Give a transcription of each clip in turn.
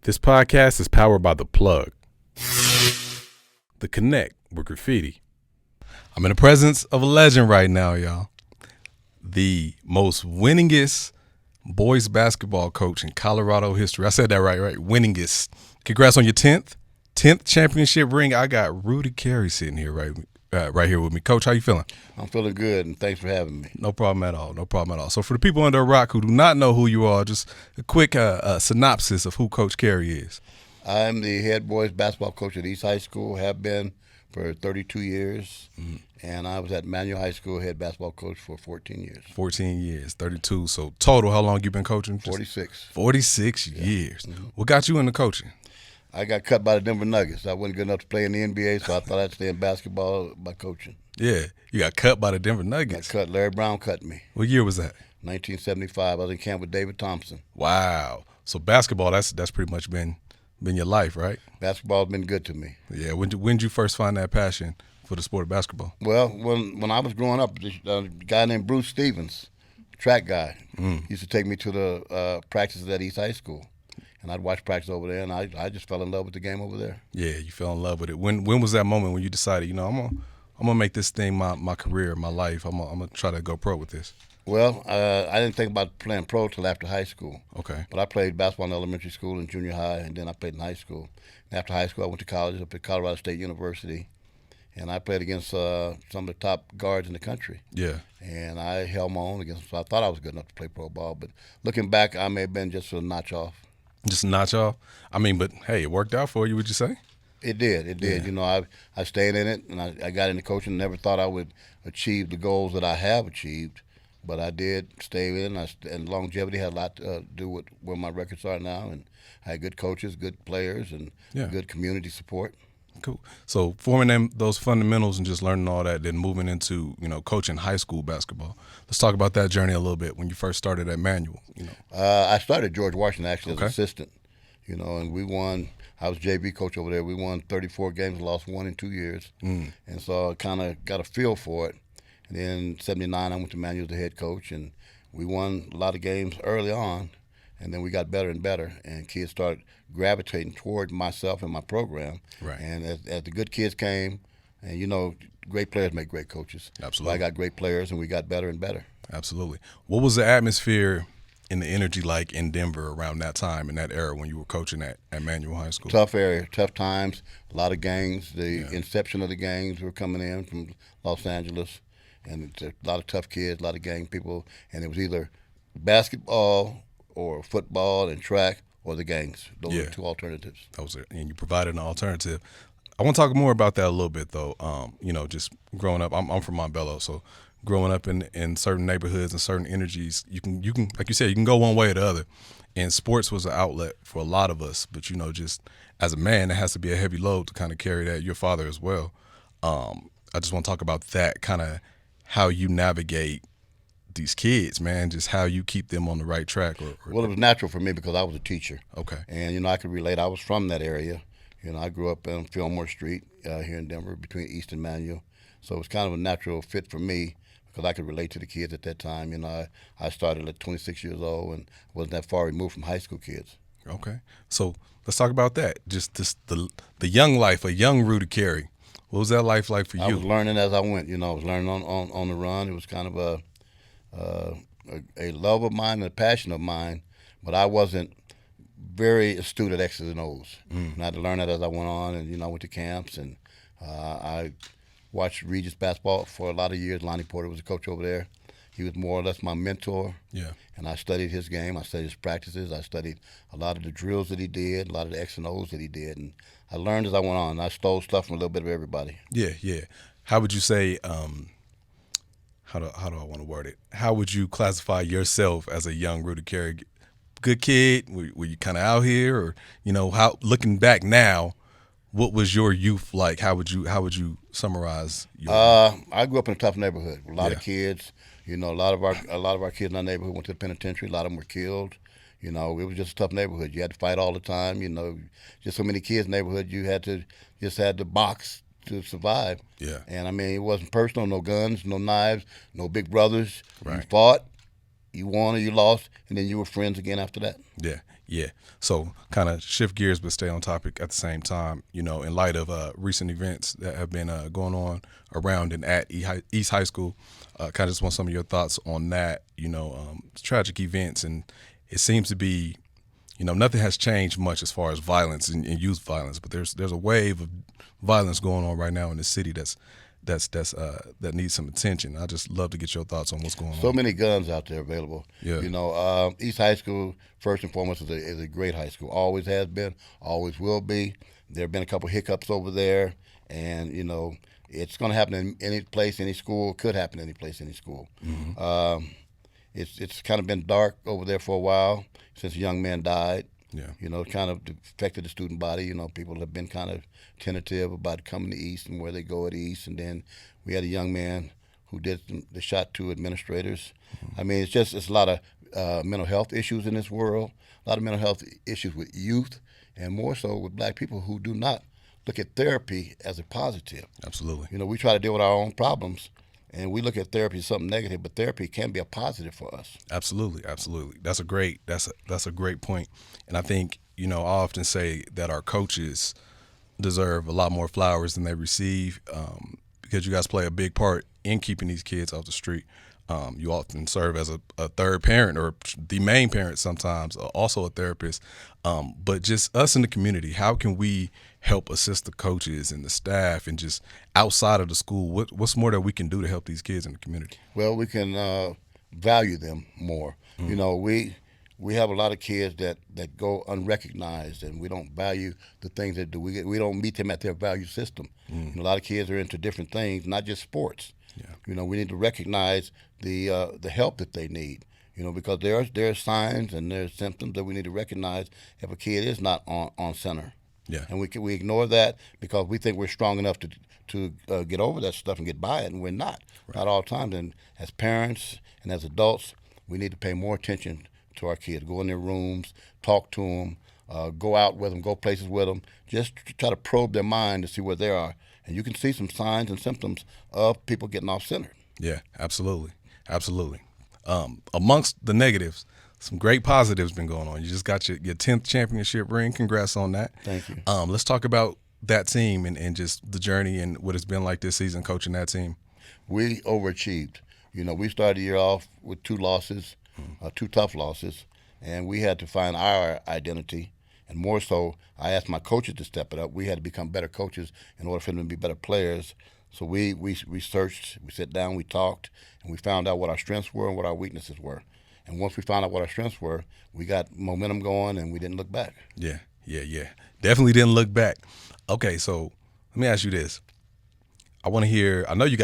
This podcast is powered by The Plug, The Connect with Graffiti. I'm in the presence of a legend right now, y'all. The most winningest boys basketball coach in Colorado history. I said that right? Winningest. Congrats on your 10th championship ring. I got Rudy Carey sitting here right here with me. Coach, how you feeling? I'm feeling good, and thanks for having me. No problem at all. So for the people under a rock who do not know who you are, just a quick synopsis of who Coach Carey is. I'm the head boys basketball coach at East High School, have been for 32 years, and I was at Manual High School head basketball coach for 14 years. 14 years, 32. So total, how long you been coaching? 46. 46 years. Mm-hmm. What got you into coaching? I got cut by the Denver Nuggets. I wasn't good enough to play in the NBA, so I thought I'd stay in basketball by coaching. Yeah, you got cut by the Denver Nuggets. Got cut. Larry Brown cut me. What year was that? 1975. I was in camp with David Thompson. Wow. So basketball, that's pretty much been your life, right? Basketball's been good to me. Yeah. When did you first find that passion for the sport of basketball? Well, when I was growing up, a guy named Bruce Stevens, track guy, used to take me to the practices at East High School. And I'd watch practice over there, and I just fell in love with the game over there. Yeah, you fell in love with it. When was that moment when you decided, I'm gonna make this thing my career, my life. I'm gonna try to go pro with this? Well, I didn't think about playing pro till after high school. Okay. But I played basketball in elementary school and junior high, and then I played in high school. And after high school, I went to college up at Colorado State University, and I played against some of the top guards in the country. Yeah. And I held my own against them, so I thought I was good enough to play pro ball. But looking back, I may have been just a notch off. Just a notch off? I mean, but, hey, it worked out for you, would you say? It did. Yeah. I stayed in it, and I got into coaching. Never thought I would achieve the goals that I have achieved, but I did stay in. And longevity had a lot to do with where my records are now, and I had good coaches, good players, and good community support. Cool. So forming those fundamentals and just learning all that, then moving into coaching high school basketball. Let's talk about that journey a little bit. When you first started at Manual, I started at George Washington actually as an assistant, and we won. I was JV coach over there. We won 34 games, lost 1 in 2 years, and so I kind of got a feel for it. And then in '79, I went to Manual as the head coach, and we won a lot of games early on. And then we got better and better, and kids started gravitating toward myself and my program. Right. And as the good kids came, and great players make great coaches. Absolutely. So I got great players, and we got better and better. Absolutely. What was the atmosphere and the energy like in Denver around that time, in that era when you were coaching at Manual High School? Tough area, tough times, a lot of gangs. The inception of the gangs were coming in from Los Angeles, and it's a lot of tough kids, a lot of gang people, and it was either basketball or football and track, or the gangs. Those are the two alternatives. And you provided an alternative. I want to talk more about that a little bit, though. Just growing up, I'm from Montbello, so growing up in certain neighborhoods and certain energies, you can, like you said, you can go one way or the other. And sports was an outlet for a lot of us, but just as a man, it has to be a heavy load to kind of carry that. Your father as well. I just want to talk about that, kind of how you navigate these kids, man, just how you keep them on the right track. Well, it was natural for me because I was a teacher. Okay. And, I could relate. I was from that area. I grew up on Fillmore Street here in Denver between East and Manual. So it was kind of a natural fit for me because I could relate to the kids at that time. I started at 26 years old and wasn't that far removed from high school kids. Okay. So let's talk about that. Just the young life, a young Rudy Carey. What was that life like for you? I was learning as I went. I was learning on the run. It was kind of a love of mine and a passion of mine, but I wasn't very astute at X's and O's. And I had to learn that as I went on, and I went to camps, and I watched Regis basketball for a lot of years. Lonnie Porter was the coach over there. He was more or less my mentor. Yeah. And I studied his game. I studied his practices. I studied a lot of the drills that he did, a lot of the X and O's that he did, and I learned as I went on. I stole stuff from a little bit of everybody. Yeah. How would you say? How do I want to word it? How would you classify yourself as a young Rudy Carey? Good kid? Were you kind of out here, or how? Looking back now, what was your youth like? How would you summarize your? I grew up in a tough neighborhood. A lot of kids. A lot of our kids in our neighborhood went to the penitentiary. A lot of them were killed. It was just a tough neighborhood. You had to fight all the time. Just so many kids in the neighborhood. You had to box to survive. Yeah. And it wasn't personal, no guns, no knives, no big brothers. Right. You fought, you won or you lost, and then you were friends again after that. Yeah. Yeah. So kind of shift gears, but stay on topic at the same time. You know, in light of recent events that have been going on around and at East High School, kind of just want some of your thoughts on that. You know, tragic events, and it seems to be, you know, nothing has changed much as far as violence and youth violence, but there's a wave of violence going on right now in the city that needs some attention. I just love to get your thoughts on what's going on. So many guns out there available. Yeah. You know, East High School, first and foremost, is a great high school. Always has been, always will be. There have been a couple hiccups over there, and, you know, it's going to happen in any place, any school. Could happen any place, any school. Mm-hmm. It's kind of been dark over there for a while since a young man died. Yeah. You know, it kind of affected the student body. You know, people have been kind of tentative about coming to East and where they go at East. And then we had a young man who did the shot two administrators. Mm-hmm. I mean, it's a lot of mental health issues in this world, a lot of mental health issues with youth, and more so with black people who do not look at therapy as a positive. Absolutely. You know, we try to deal with our own problems, and we look at therapy as something negative, but therapy can be a positive for us. Absolutely, absolutely. That's a great point. And I think, you know, I often say that our coaches deserve a lot more flowers than they receive, because you guys play a big part in keeping these kids off the street. You often serve as a third parent or the main parent sometimes, also a therapist. But just us in the community, how can we help assist the coaches and the staff and just outside of the school? What's more that we can do to help these kids in the community? Well, we can value them more. Mm-hmm. You know, we have a lot of kids that go unrecognized, and we don't value the things that do. We don't meet them at their value system. Mm-hmm. And a lot of kids are into different things, not just sports. Yeah. You know, we need to recognize the help that they need. You know, because there are signs and there are symptoms that we need to recognize if a kid is not on center. Yeah. And we ignore that because we think we're strong enough to get over that stuff and get by it, and we're not. Right. Not all the time. And as parents and as adults, we need to pay more attention to our kids. Go in their rooms, talk to them, go out with them, go places with them. Just try to probe their mind to see where they are. And you can see some signs and symptoms of people getting off center. Yeah, absolutely. Absolutely. Amongst the negatives, some great positives been going on. You just got your 10th championship ring. Congrats on that. Thank you. Let's talk about that team and just the journey and what it's been like this season coaching that team. We overachieved. You know, we started the year off with 2 losses, 2 tough losses, and we had to find our identity. And more so, I asked my coaches to step it up. We had to become better coaches in order for them to be better players. So we researched, we sat down, we talked, and we found out what our strengths were and what our weaknesses were. And once we found out what our strengths were, we got momentum going, and we didn't look back. Yeah. Definitely didn't look back. Okay, so let me ask you this. I want to hear. I know you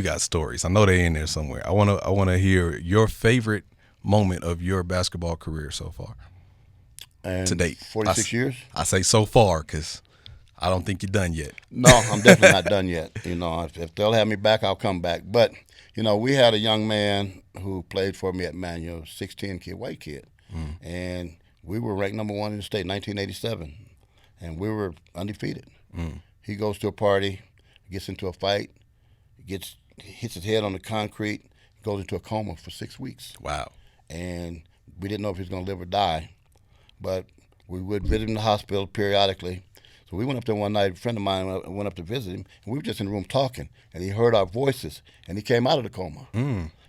got stories. I know they're in there somewhere. I want to hear your favorite moment of your basketball career so far. And to date, 46 years. I say so far because I don't think you're done yet. No, I'm definitely not done yet. You know, if they'll have me back, I'll come back. But you know, we had a young man who played for me at Manual, 6'10" kid, white kid, and we were ranked number 1 in the state, 1987, and we were undefeated. He goes to a party, gets into a fight, hits his head on the concrete, goes into a coma for 6 weeks. Wow. And we didn't know if he was going to live or die, but we would visit him in the hospital periodically. So we went up there one night, a friend of mine went up to visit him, and we were just in the room talking, and he heard our voices, and he came out of the coma.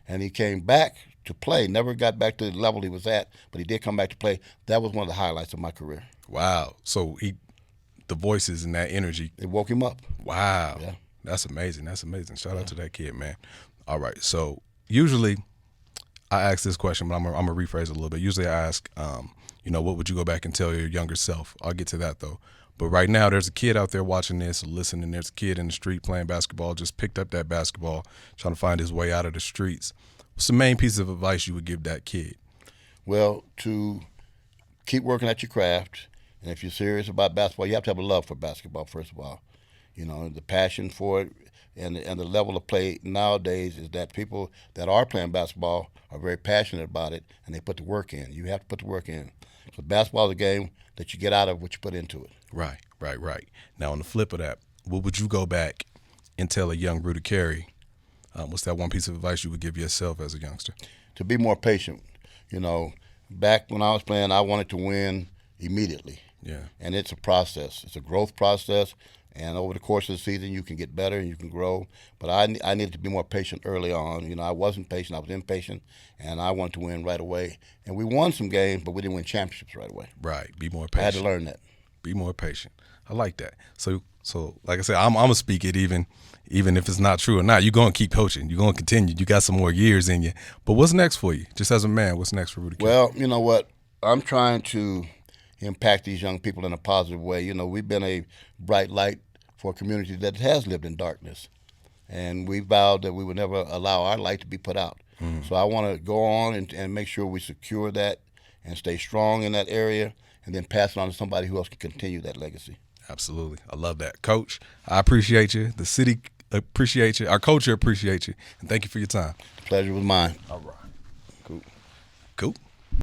And he came back to play, never got back to the level he was at, but he did come back to play. That was one of the highlights of my career. Wow. So the voices and that energy. It woke him up. Wow. Yeah. That's amazing. Shout out to that kid, man. All right. So usually I ask this question, but I'm going to rephrase it a little bit. Usually I ask, what would you go back and tell your younger self? I'll get to that, though. But right now, there's a kid out there watching this, listening. There's a kid in the street playing basketball, just picked up that basketball, trying to find his way out of the streets. What's the main piece of advice you would give that kid? Well, to keep working at your craft, and if you're serious about basketball, you have to have a love for basketball, first of all. You know, the passion for it and the level of play nowadays is that people that are playing basketball are very passionate about it, and they put the work in. You have to put the work in. So basketball is a game that you get out of what you put into it. Right. Now, on the flip of that, what would you go back and tell a young Rudy Carey? What's that one piece of advice you would give yourself as a youngster? To be more patient. You know, back when I was playing, I wanted to win immediately. Yeah. And it's a process. It's a growth process. And over the course of the season, you can get better and you can grow. But I needed to be more patient early on. You know, I wasn't patient. I was impatient, and I wanted to win right away. And we won some games, but we didn't win championships right away. Right. Be more I patient. had to learn that. Be more patient. I like that. So like I said, I'm gonna speak it even if it's not true or not. You're gonna keep coaching. You're gonna continue. You got some more years in you. But what's next for you? Just as a man, what's next for Rudy Carey? Well, you know what? I'm trying to impact these young people in a positive way. You know, we've been a bright light for a community that has lived in darkness. And we vowed that we would never allow our light to be put out. So I want to go on and make sure we secure that and stay strong in that area and then pass it on to somebody who else can continue that legacy. Absolutely. I love that. Coach, I appreciate you. The city appreciates you. Our culture appreciates you. And thank you for your time. The pleasure was mine. All right. Cool. Cool.